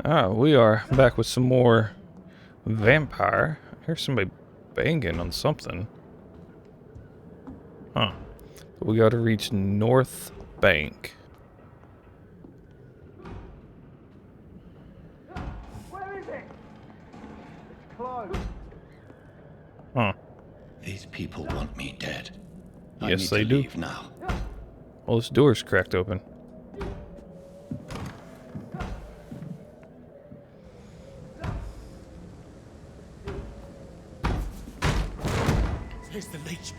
We are back with some more Vampyr. I hear somebody banging on something. Huh. We gotta reach North Bank. Where is it? It's closed. Huh. These people want me dead. Yes, I they need do. to leave now. Well, this door's cracked open. Here's the leech.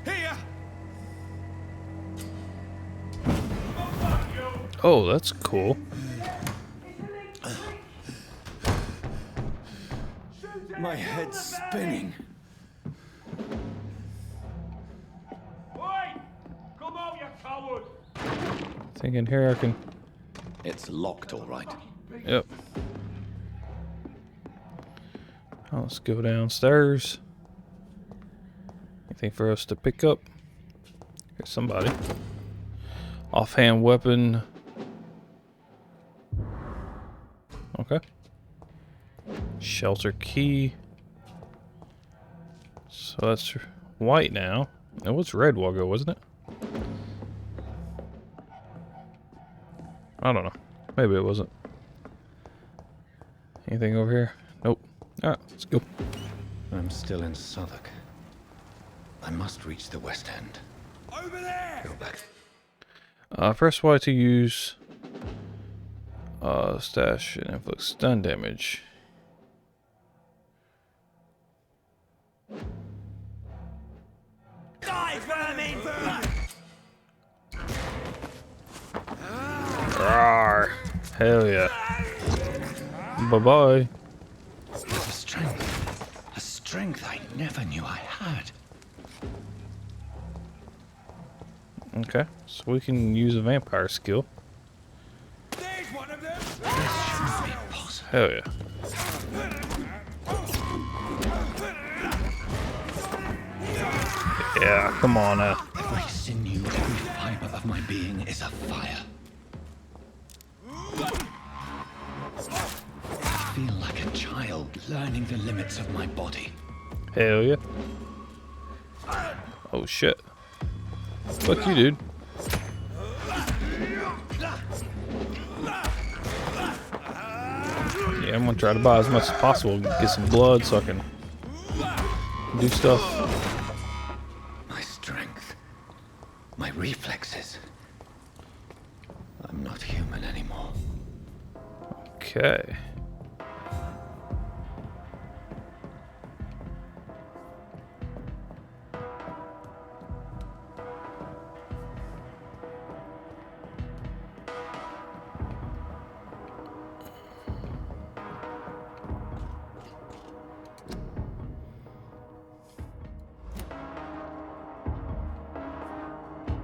Here! Oh, that's cool. My head's spinning. Oi! Come out, you coward! Thinking here I can... It's locked, all right. Yep. Oh, let's go downstairs. Anything for us to pick up? Here's somebody. Offhand weapon. Okay. Shelter key. So that's white now. It was red while ago, wasn't it? I don't know. Maybe it wasn't. Anything over here? Nope. Alright, let's go. I'm still in Southwark. I must reach the West End. Over there! Go back. Press Y to use stash and inflict stun damage. Die, vermin! Rawr. Hell yeah. Bye-bye. A strength I never knew I had. Okay, so we can use a vampire skill. There's one of them! This shouldn't be possible. Hell yeah. Yeah, come on. Every sinew, every fiber of my being is afire. I feel like a child learning the limits of my body. Hell yeah. Oh shit. Fuck you, dude. Yeah, I'm gonna try to buy as much as possible, get some blood so I can do stuff. My strength, my reflexes. I'm not human anymore. Okay.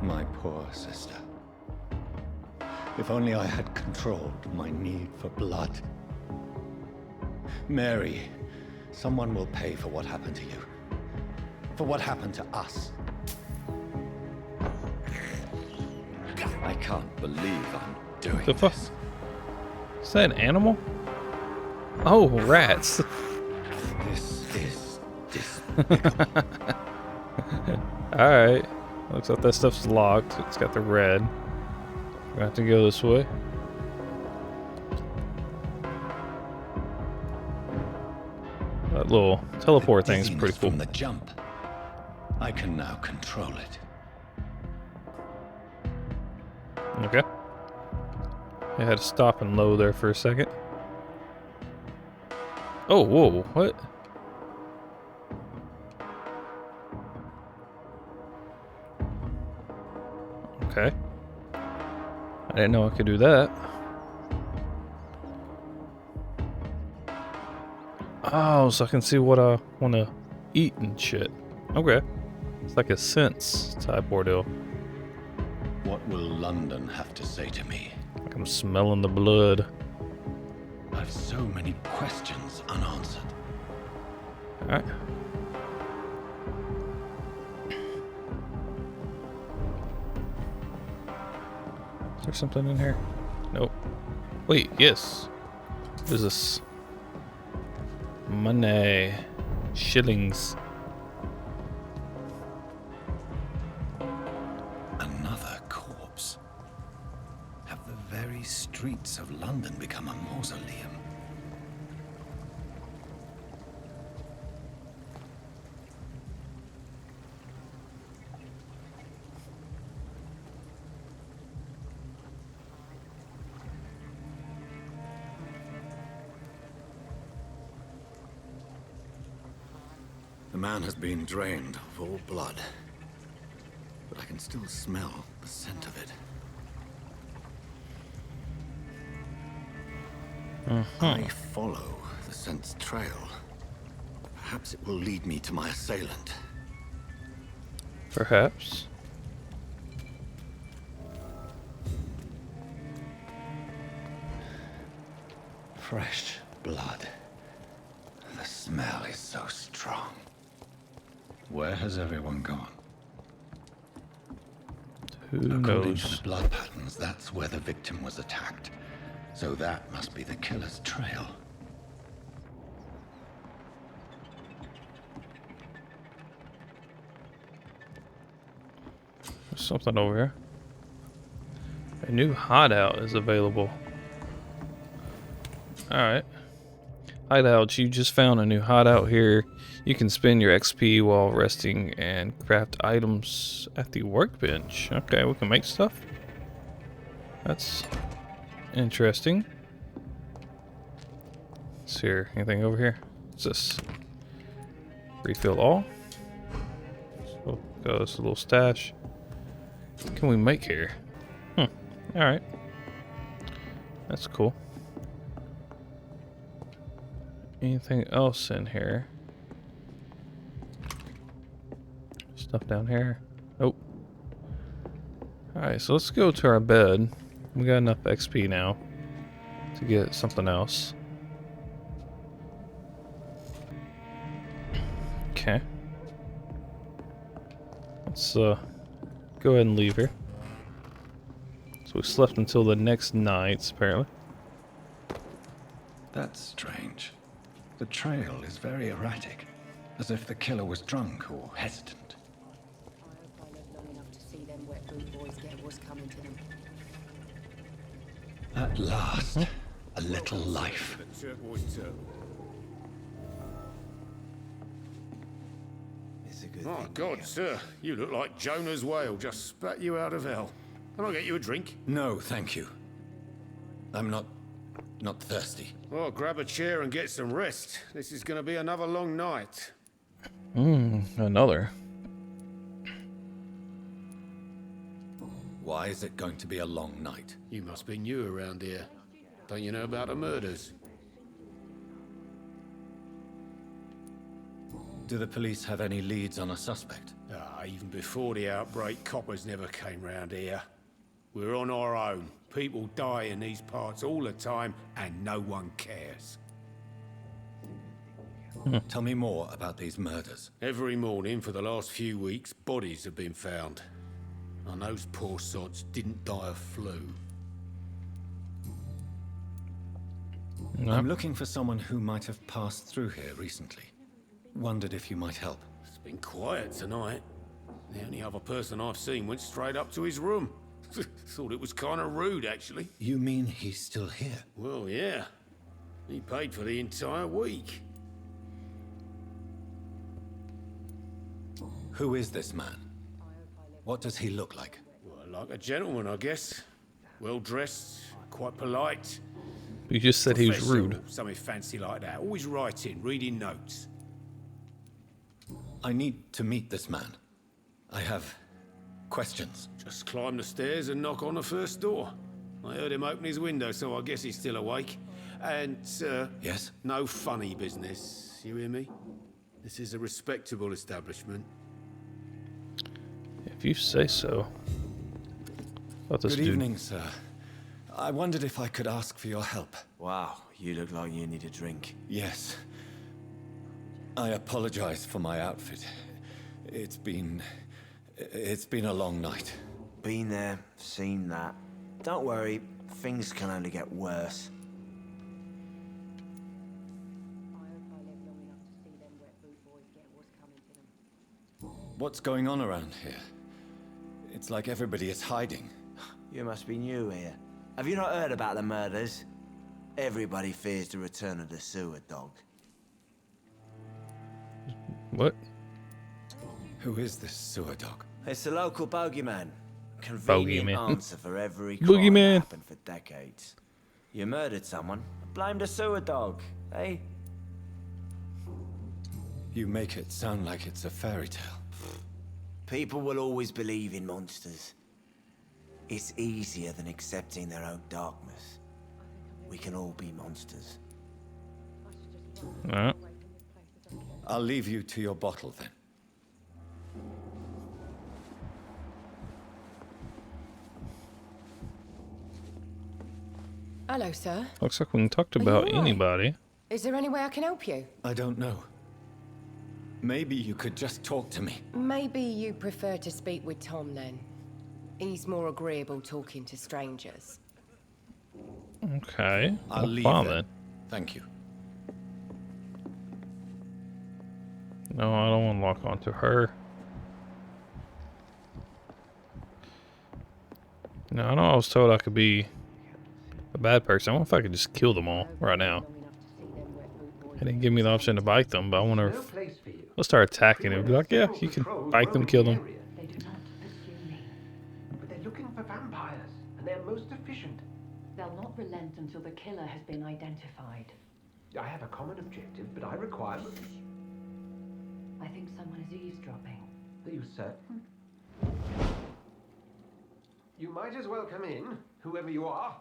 My poor sister. If only I had controlled my need for blood. Mary, someone will pay for what happened to you. For what happened to us. I can't believe I'm doing The fuck? this. Is that an animal? Oh, rats. This is despicable. Alright. Looks like that stuff's locked. It's got the red. We have to go this way. That little teleport thing is pretty Dizziness cool. From the jump, I can now control it. Okay. I had to stop and load there for a second. Oh, whoa, what? Okay. I didn't know I could do that. Oh, so I can see what I want to eat and shit. Okay. It's like a sense type ordeal. What will London have to say to me? Like I'm smelling the blood. I've so many questions unanswered. Alright. Is there something in here? Nope. Wait, yes. What is this? Money. Shillings. Another corpse. Have the very streets of London become a mausoleum? The man has been drained of all blood, but I can still smell the scent of it. I follow the scent's trail. Perhaps it will lead me to my assailant. Perhaps. Fresh blood. The smell is so strong. Where has everyone gone? Who According to knows? the blood patterns, that's where the victim was attacked. So that must be the killer's trail. There's something over here. A new hideout is available. Alright. Hideouts. You just found a new hideout here. You can spend your XP while resting and craft items at the workbench. Okay, we can make stuff. That's interesting. Let's see here. Anything over here? What's this? Refill all. So got us a little stash. What can we make here? Alright. That's cool. Anything else in here? Stuff down here? Nope. Alright, so let's go to our bed. We got enough XP now to get something else. Okay. Let's go ahead and leave here. So we slept until the next night, apparently. That's strange. The trail is very erratic, as if the killer was drunk or hesitant. I hope I live long enough to see them wet boot boys get what's coming to them. At last, a little life. Oh, God, sir. You look like Jonah's whale just spat you out of hell. Can I get you a drink? No, thank you. I'm not thirsty. Well, grab a chair and get some rest. This is going to be another long night. Another. Why is it going to be a long night? You must be new around here. Don't you know about the murders? Do the police have any leads on a suspect? Even before the outbreak, coppers never came round here. We're on our own. People die in these parts all the time, and no one cares. Tell me more about these murders. Every morning for the last few weeks, bodies have been found. And those poor sods didn't die of flu. I'm looking for someone who might have passed through here recently. Wondered if you might help. It's been quiet tonight. The only other person I've seen went straight up to his room. Thought it was kind of rude, actually. You mean he's still here? Well, yeah. He paid for the entire week. Who is this man? What does he look like? Well, like a gentleman, I guess. Well-dressed, quite polite. You just said he was Professor, rude. or something fancy like that. Always writing, reading notes. I need to meet this man. I have questions. Just climb the stairs and knock on the first door. I heard him open his window, so I guess he's still awake. And, Yes? no funny business. You hear me? This is a respectable establishment. If you say so. About this Good dude. evening, sir. I wondered if I could ask for your help. Wow, you look like you need a drink. Yes. I apologize for my outfit. It's been a long night. Been there, seen that. Don't worry, things can only get worse. What's going on around here? It's like everybody is hiding. You must be new here. Have you not heard about the murders? Everybody fears the return of the sewer dog. What? Who is this sewer dog? It's the local bogeyman. Convenient Bogeyman. answer for every crime that Boogeyman. happened for decades. You murdered someone, blame the sewer dog, eh? You make it sound like it's a fairy tale. People will always believe in monsters. It's easier than accepting their own darkness. We can all be monsters. Alright. I'll leave you to your bottle then. Hello, sir. Looks like we can talk you about alright? anybody. Is there any way I can help you? I don't know. Maybe you could just talk to me. Maybe you prefer to speak with Tom then. He's more agreeable talking to strangers. Okay. I'll well, leave fine then. Thank you. No, I don't want to lock onto her. No, I know I was told I could be a bad person. I wonder if I could just kill them all right now. They didn't give me the option to bite them, but I wonder No if place for you. they'll start attacking and be like, yeah, you can bite them, kill them. They do not pursue me. But they're looking for vampires, and they're most efficient. They'll not relent until the killer has been identified. I have a common objective, but I require... I think someone is eavesdropping. Are you certain? You might as well come in, whoever you are.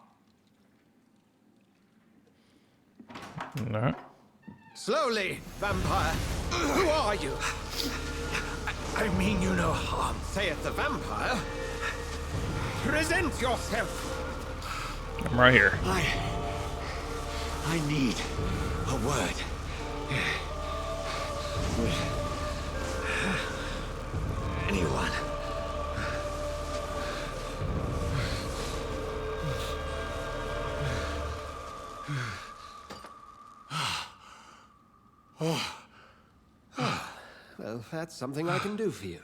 No. Slowly, vampire. Who are you? I mean you no harm, saith the vampire. Present yourself. I'm right here. I need a word. Anyone. Well, that's something I can do for you.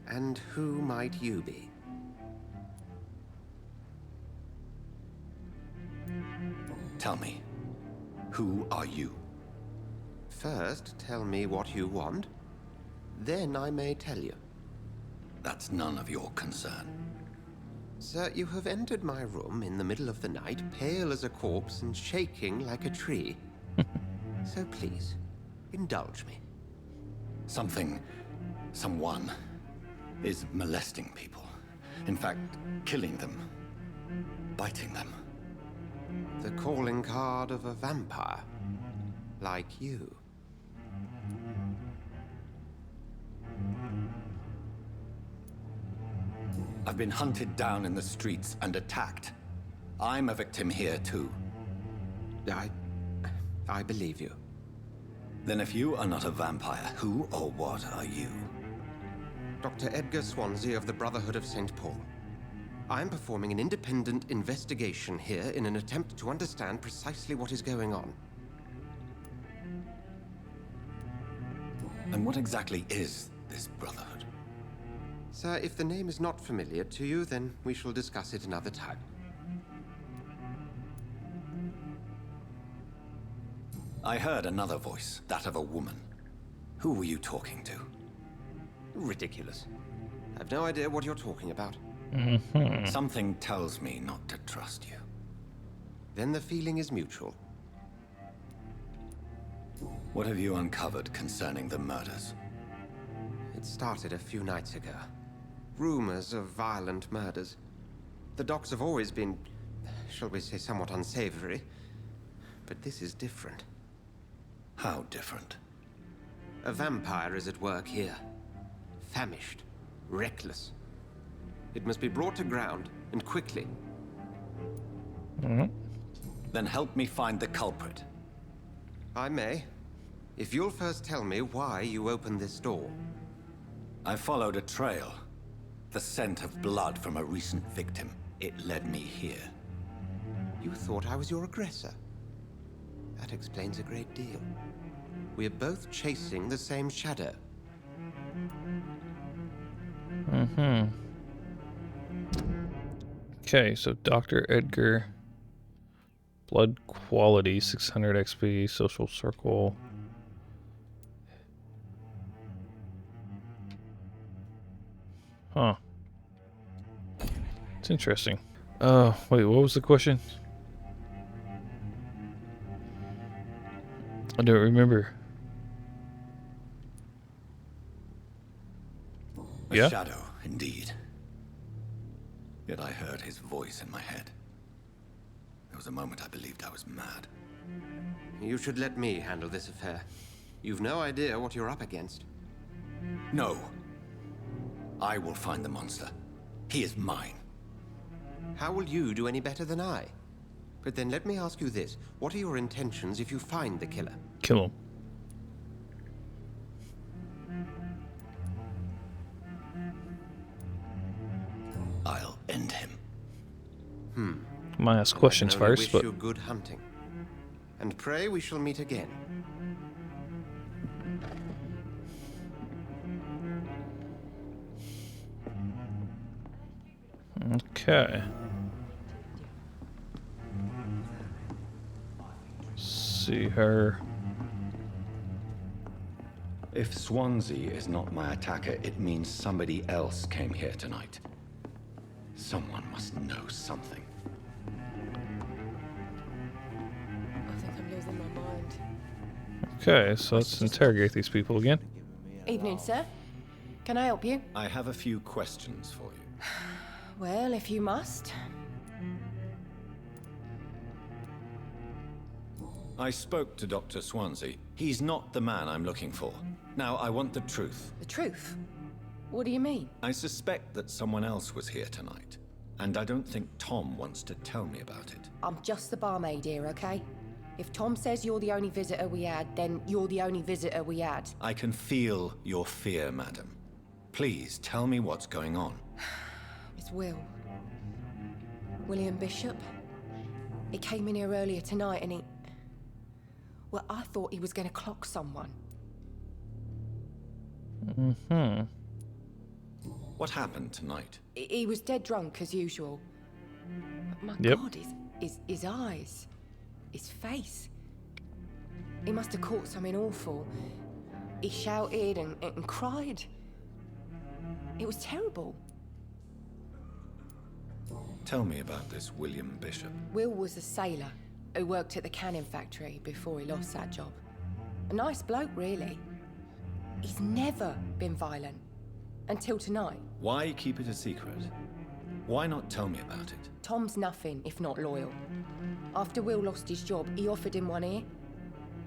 And who might you be? Tell me, who are you? First, tell me what you want. Then I may tell you. That's none of your concern. Sir, you have entered my room in the middle of the night, pale as a corpse and shaking like a tree. So please, indulge me. Someone is molesting people. In fact, killing them. Biting them. The calling card of a vampire. Like you. I've been hunted down in the streets and attacked. I'm a victim here too. I believe you. Then if you are not a vampire, who or what are you? Dr. Edgar Swansea of the Brotherhood of St. Paul. I am performing an independent investigation here in an attempt to understand precisely what is going on. And what exactly is this Brotherhood? Sir, if the name is not familiar to you, then we shall discuss it another time. I heard another voice, that of a woman. Who were you talking to? Ridiculous. I have no idea what you're talking about. Something tells me not to trust you. Then the feeling is mutual. What have you uncovered concerning the murders? It started a few nights ago. Rumors of violent murders. The docks have always been, shall we say, somewhat unsavory. But this is different. How different? A vampire is at work here. Famished. Reckless. It must be brought to ground, and quickly. Then help me find the culprit. I may. If you'll first tell me why you opened this door. I followed a trail. The scent of blood from a recent victim. It led me here. You thought I was your aggressor. That explains a great deal. We're both chasing the same shadow. Okay, so Dr. Edgar. Blood quality, 600 XP, social circle. Huh. It's interesting. Wait, what was the question? I don't remember. A shadow, indeed. Yet I heard his voice in my head. There was a moment I believed I was mad. You should let me handle this affair. You've no idea what you're up against. No. I will find the monster. He is mine. How will you do any better than I? But then let me ask you this. What are your intentions if you find the killer? Kill him. I'll end him. I might ask questions I only first, wish but you good hunting. And pray we shall meet again. okay. See her. If Swansea is not my attacker, it means somebody else came here tonight. Someone must know something. I think I'm losing my mind. Okay, so let's interrogate these people again. Evening, sir. Can I help you? I have a few questions for you. Well, if you must. I spoke to Dr. Swansea. He's not the man I'm looking for. Now, I want the truth. The truth? What do you mean? I suspect that someone else was here tonight. And I don't think Tom wants to tell me about it. I'm just the barmaid here, okay? If Tom says you're the only visitor we had, then you're the only visitor we had. I can feel your fear, madam. Please, tell me what's going on. It's Will. William Bishop. He came in here earlier tonight and he... Well, I thought he was going to clock someone. What happened tonight? He was dead drunk, as usual. But my Yep. God, his eyes. His face. He must have caught something awful. He shouted and cried. It was terrible. Tell me about this William Bishop. Will was a sailor who worked at the canning factory before he lost that job. A nice bloke, really. He's never been violent. Until tonight. Why keep it a secret? Why not tell me about it? Tom's nothing if not loyal. After Will lost his job, he offered him one ear.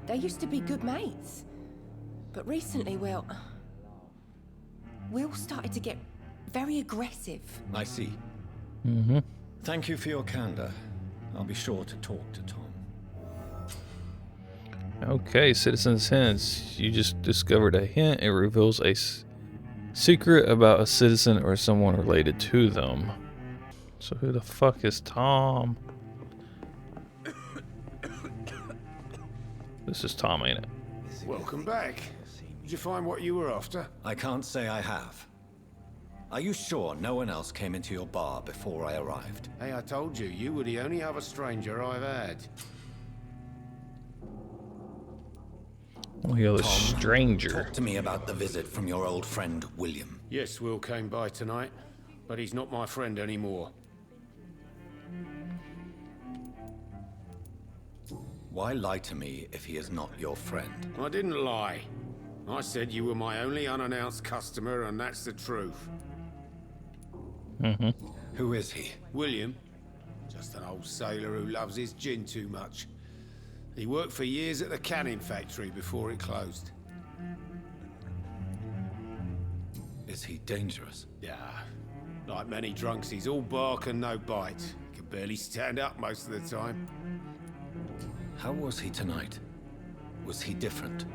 They used to be good mates. But recently, well... Will started to get very aggressive. I see. Thank you for your candor. I'll be sure to talk to Tom. Okay, Citizen's Hints. You just discovered a hint. It reveals a secret about a citizen or someone related to them. So who the fuck is Tom? This is Tom, ain't it? Welcome back. Did you find what you were after? I can't say I have. Are you sure no one else came into your bar before I arrived? Hey, I told you, you were the only other stranger I've had. Oh, you're the Tom, stranger. Talk to me about the visit from your old friend, William. Yes, Will came by tonight, but he's not my friend anymore. Why lie to me if he is not your friend? I didn't lie. I said you were my only unannounced customer, and that's the truth. Who is he? William, just an old sailor who loves his gin too much. He worked for years at the canning factory before it closed. Is he dangerous? Yeah, like many drunks, he's all bark and no bite. Can barely stand up most of the time. How was he tonight? Was he different?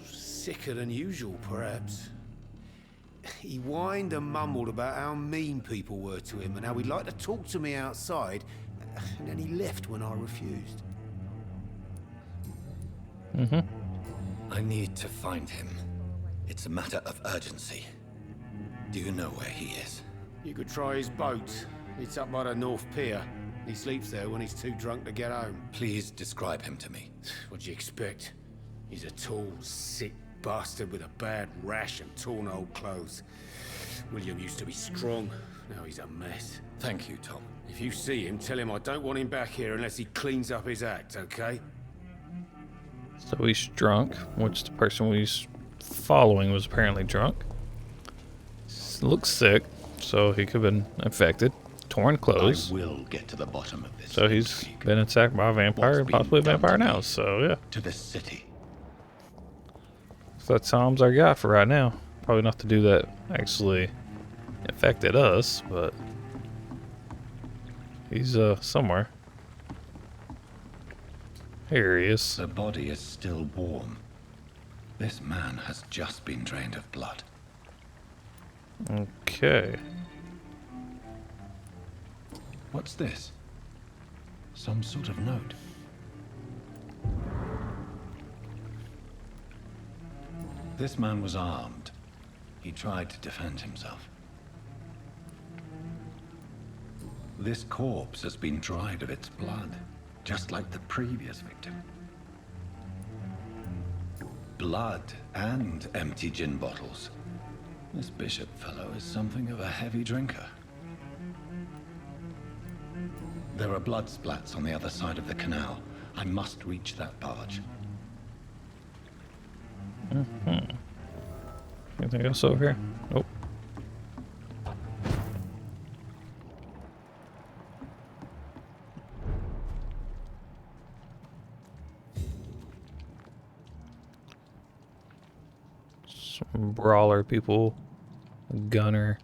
Sicker than usual, perhaps. He whined and mumbled about how mean people were to him and how he'd like to talk to me outside, and then he left when I refused. I need to find him. It's a matter of urgency. Do you know where he is? You could try his boat. It's up by the North Pier. He sleeps there when he's too drunk to get home. Please describe him to me. What do you expect? He's a tall, sick bastard with a bad rash and torn old clothes. William used to be strong. Now he's a mess. Thank you, Tom. If you see him, tell him I don't want him back here unless he cleans up his act, okay? So he's drunk, which the person he's following was apparently drunk. Looks sick, so he could have been infected. Torn clothes. I will get to the bottom of this. So he's been attacked by a vampire, and possibly a vampire now. So yeah. To this city. So that's Tom's our guy for right now. Probably not to do that actually affected us, but he's somewhere. Here he is. The body is still warm. This man has just been drained of blood. Okay. What's this? Some sort of note. This man was armed. He tried to defend himself. This corpse has been dried of its blood, just like the previous victim. Blood and empty gin bottles. This bishop fellow is something of a heavy drinker. There are blood splats on the other side of the canal. I must reach that barge. Anything else over here? Nope. Some brawler people. A gunner.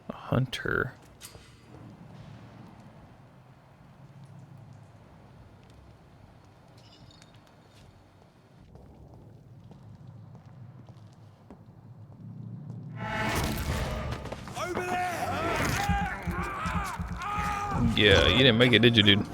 A hunter. Over there! Yeah, you didn't make it, did you, dude?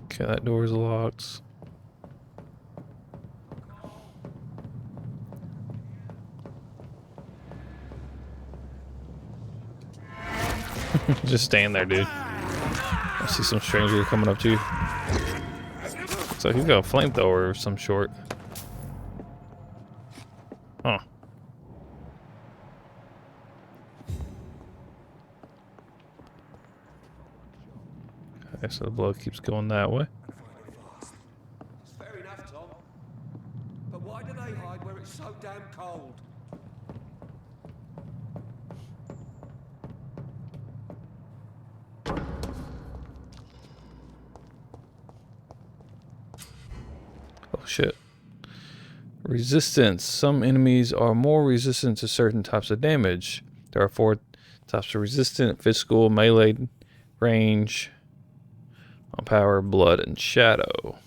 Okay, that door's locked. Just stand there, dude. I see some stranger coming up to you. So he's got a flamethrower of some sort. Huh. Okay, so the blood keeps going that way. It's fair enough, Tom. But why do they hide where it's so damn cold? Oh shit. Resistance. Some enemies are more resistant to certain types of damage. There are 4 types of resistant: physical, melee, range, on power, blood, and shadow.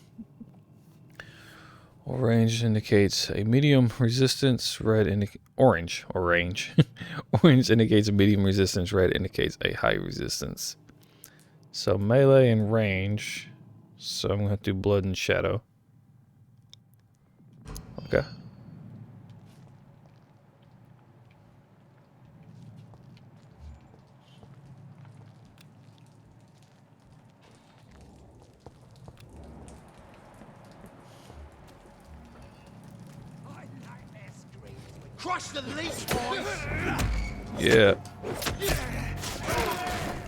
Orange indicates a medium resistance, red orange or range. Orange indicates a medium resistance, red indicates a high resistance. So melee and range. So I'm gonna have to do blood and shadow. Okay. Crush the leech, boys! Yeah.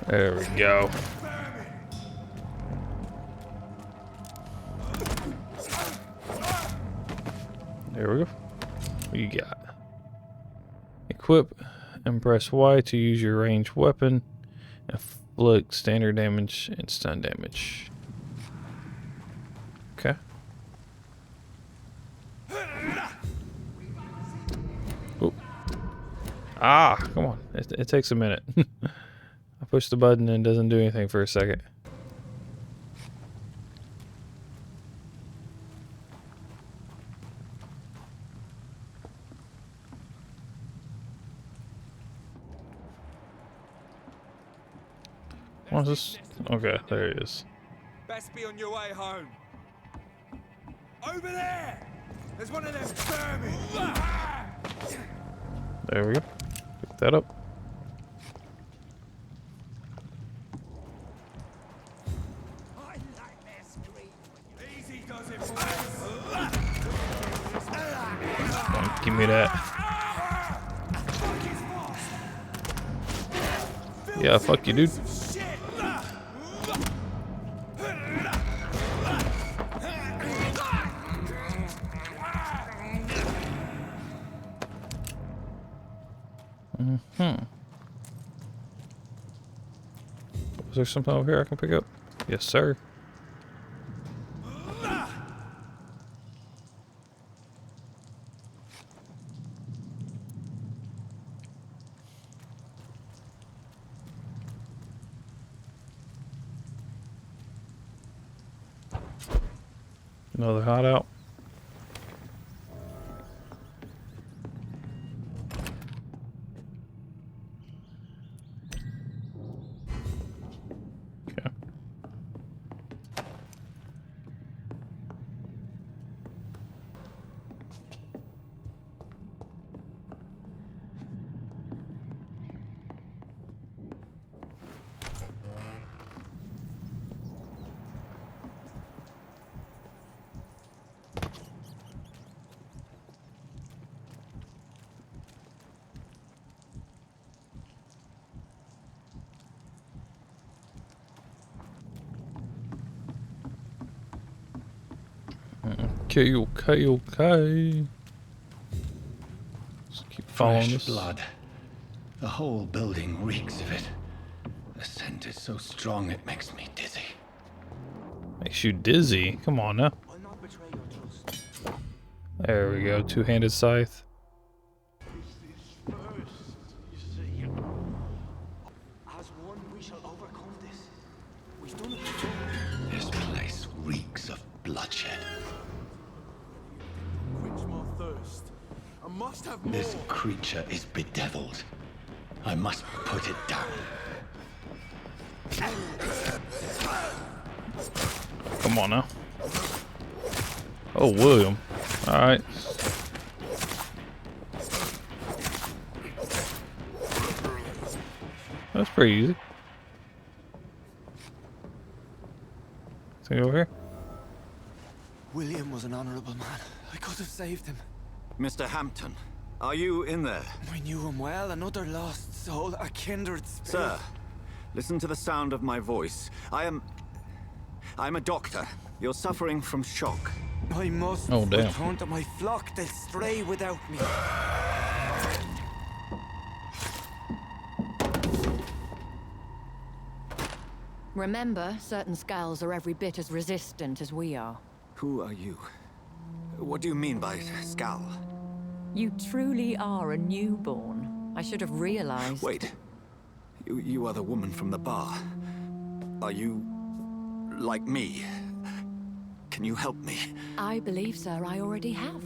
There we go. There we go. What you got? Equip and press Y to use your ranged weapon. Inflict standard damage and stun damage. Ah, come on. It takes a minute. I push the button and it doesn't do anything for a second. What is this? Okay, there it is. Best be on your way home. Over there! There's one of them vermin! There we go. Pick that up. Easy does it, Come on, give me that. Yeah, fuck you, dude. Is there something over here I can pick up? Yes, sir. Another hideout. Okay. Okay. Just keep following Fresh this. blood. The whole building reeks of it. The scent is so strong it makes me dizzy. Makes you dizzy. Come on now. I'll not betray your trust. There we go. Two-handed scythe. As one, we shall overcome this. We've done it before. This place reeks of bloodshed. Quench my thirst. I must have more. This creature is bedeviled. I must put it down. Come on now. Oh, William. Alright. That's pretty easy. Thing over here? William was an honorable man. I could have saved him. Mr. Hampton, are you in there? I knew him well, another lost soul, a kindred spirit. Sir, listen to the sound of my voice. I'm a doctor. You're suffering from shock. I must Oh, damn. return to my flock. They'll stray without me. Remember, certain Skals are every bit as resistant as we are. Who are you? What do you mean by Skal? You truly are a newborn. I should have realized. Wait. You are the woman from the bar. Are you like me? Can you help me? I believe, sir, I already have.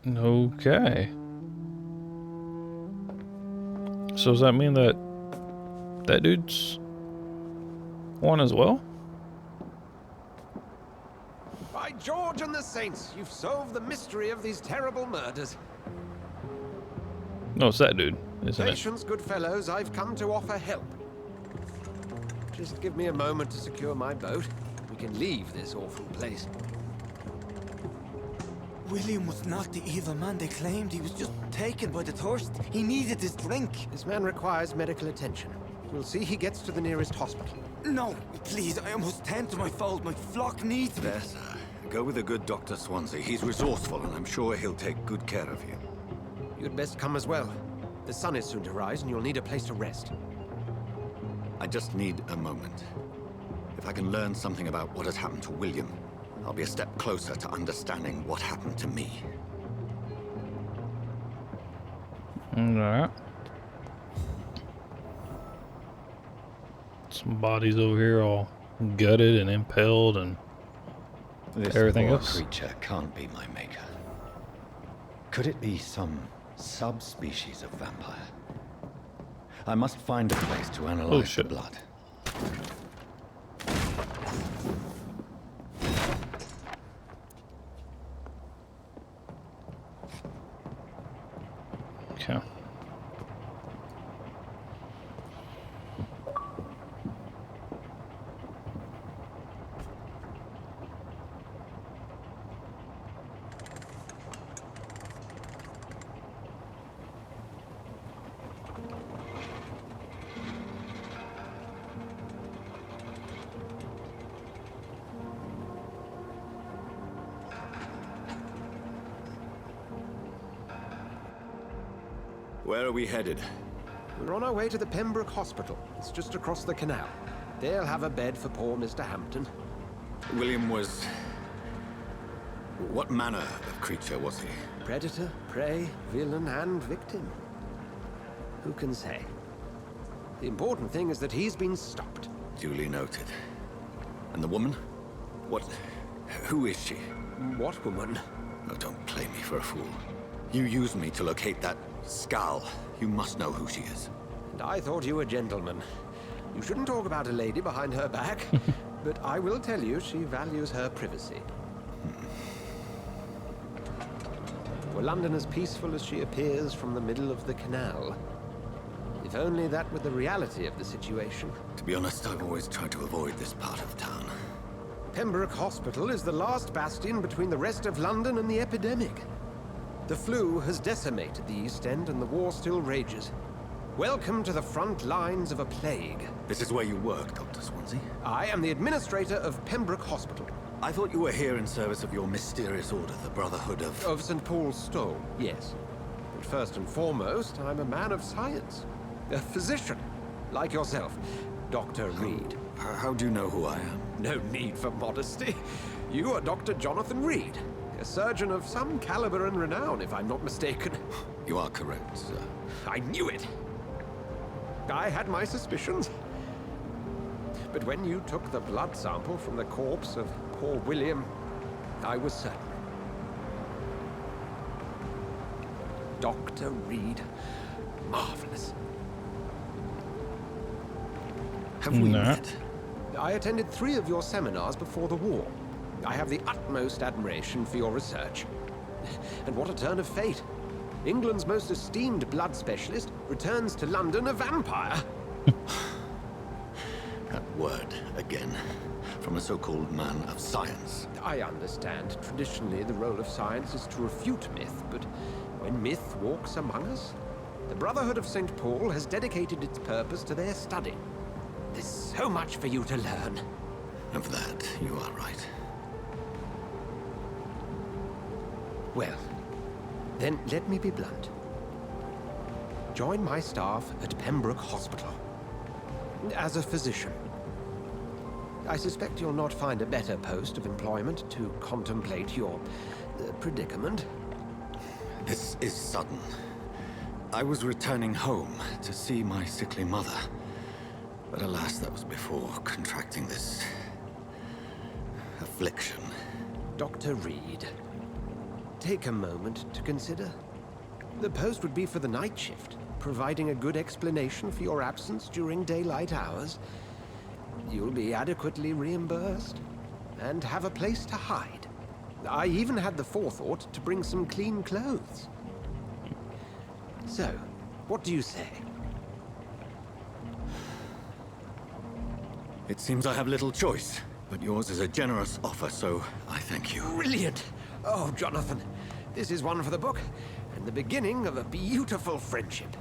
Okay. So does that mean that that dude's one as well? By George and the Saints, you've solved the mystery of these terrible murders. No, it's that dude, isn't it? Patience, good fellows, I've come to offer help. Just give me a moment to secure my boat. We can leave this awful place. William was not the evil man they claimed. He was just taken by the thirst. He needed his drink. This man requires medical attention. We'll see he gets to the nearest hospital. No, please, I must tend to my fold. My flock needs me. There, sir. Go with the good Dr. Swansea. He's resourceful, and I'm sure he'll take good care of you. You'd best come as well. The sun is soon to rise, and you'll need a place to rest. I just need a moment. If I can learn something about what has happened to William, I'll be a step closer to understanding what happened to me. Alright. Some bodies over here all gutted and impaled and This everything poor else. creature can't be my maker. Could it be some subspecies of vampire? I must find a place to analyze the shit. blood. Okay. Where are we headed? We're on our way to the Pembroke Hospital. It's just across the canal. They'll have a bed for poor Mr. Hampton. William was... What manner of creature was he? Predator, prey, villain, and victim. Who can say? The important thing is that he's been stopped. Duly noted. And the woman? What... Who is she? What woman? Oh, don't play me for a fool. You used me to locate that Skal. You must know who she is. And I thought you a gentleman. You shouldn't talk about a lady behind her back. But I will tell you she values her privacy. Were London as peaceful as she appears from the middle of the canal? If only that were the reality of the situation. To be honest, I've always tried to avoid this part of town. Pembroke Hospital is the last bastion between the rest of London and the epidemic. The flu has decimated the East End and the war still rages. Welcome to the front lines of a plague. This is where you work, Dr. Swansea? I am the administrator of Pembroke Hospital. I thought you were here in service of your mysterious order, the Brotherhood of... Of St. Paul's Stole, yes. But first and foremost, I'm a man of science. A physician, like yourself, Dr. Reid. How do you know who I am? No need for modesty. You are Dr. Jonathan Reid, a surgeon of some caliber and renown, if I'm not mistaken. You are correct, sir. I knew it! I had my suspicions. But when you took the blood sample from the corpse of poor William, I was certain. Dr. Reid. Marvelous. Have we met? I attended 3 of your seminars before the war. I have the utmost admiration for your research. And what a turn of fate. England's most esteemed blood specialist returns to London a vampire. That word, again. From a so-called man of science. I understand. Traditionally, the role of science is to refute myth, but when myth walks among us, the Brotherhood of St. Paul has dedicated its purpose to their study. There's so much for you to learn. Of that, you are right. Well, then let me be blunt. Join my staff at Pembroke Hospital. As a physician. I suspect you'll not find a better post of employment to contemplate your predicament. This is sudden. I was returning home to see my sickly mother. But alas, that was before contracting this... affliction. Dr. Reid, take a moment to consider. The post would be for the night shift, providing a good explanation for your absence during daylight hours. You'll be adequately reimbursed, and have a place to hide. I even had the forethought to bring some clean clothes. So, what do you say? It seems I have little choice, but yours is a generous offer, so I thank you. Brilliant! Oh, Jonathan, this is one for the book, and the beginning of a beautiful friendship.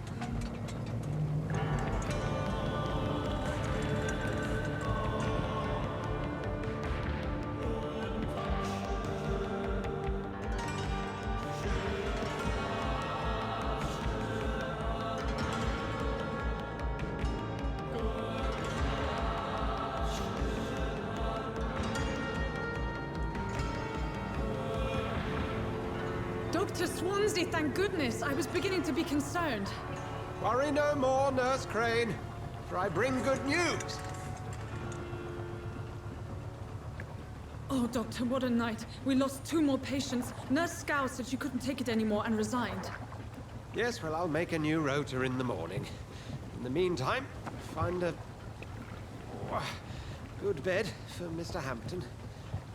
Dr. Swansea, thank goodness. I was beginning to be concerned. Worry no more, Nurse Crane, for I bring good news. Oh, Doctor, what a night. We lost 2 more patients. Nurse Skal said she couldn't take it anymore and resigned. Yes, well, I'll make a new rota in the morning. In the meantime, find a good bed for Mr. Hampton.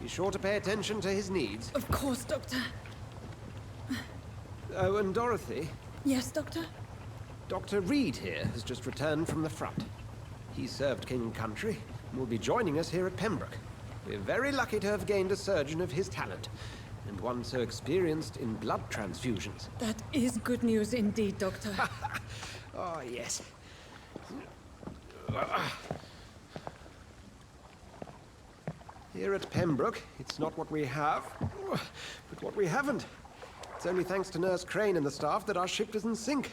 Be sure to pay attention to his needs. Of course, Doctor. Oh, and Dorothy, Yes, Doctor? Dr. Reid here has just returned from the front. He served King and Country and will be joining us here at Pembroke. We're very lucky to have gained a surgeon of his talent, and one so experienced in blood transfusions. That is good news indeed, Doctor. Oh, yes. Here at Pembroke, it's not what we have, but what we haven't. It's only thanks to Nurse Crane and the staff that our ship doesn't sink.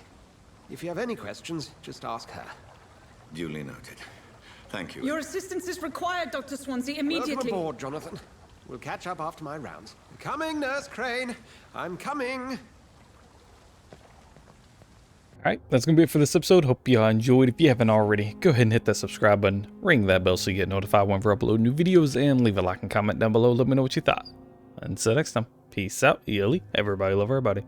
If you have any questions, just ask her. Duly noted. Thank you. Your assistance is required, Dr. Swansea, immediately. Welcome aboard, Jonathan. We'll catch up after my rounds. Coming, Nurse Crane. I'm coming. Alright, that's going to be it for this episode. Hope you all enjoyed. If you haven't already, go ahead and hit that subscribe button. Ring that bell so you get notified whenever I upload new videos. And leave a like and comment down below. Let me know what you thought. Until next time, peace out. Yelly. Everybody love everybody.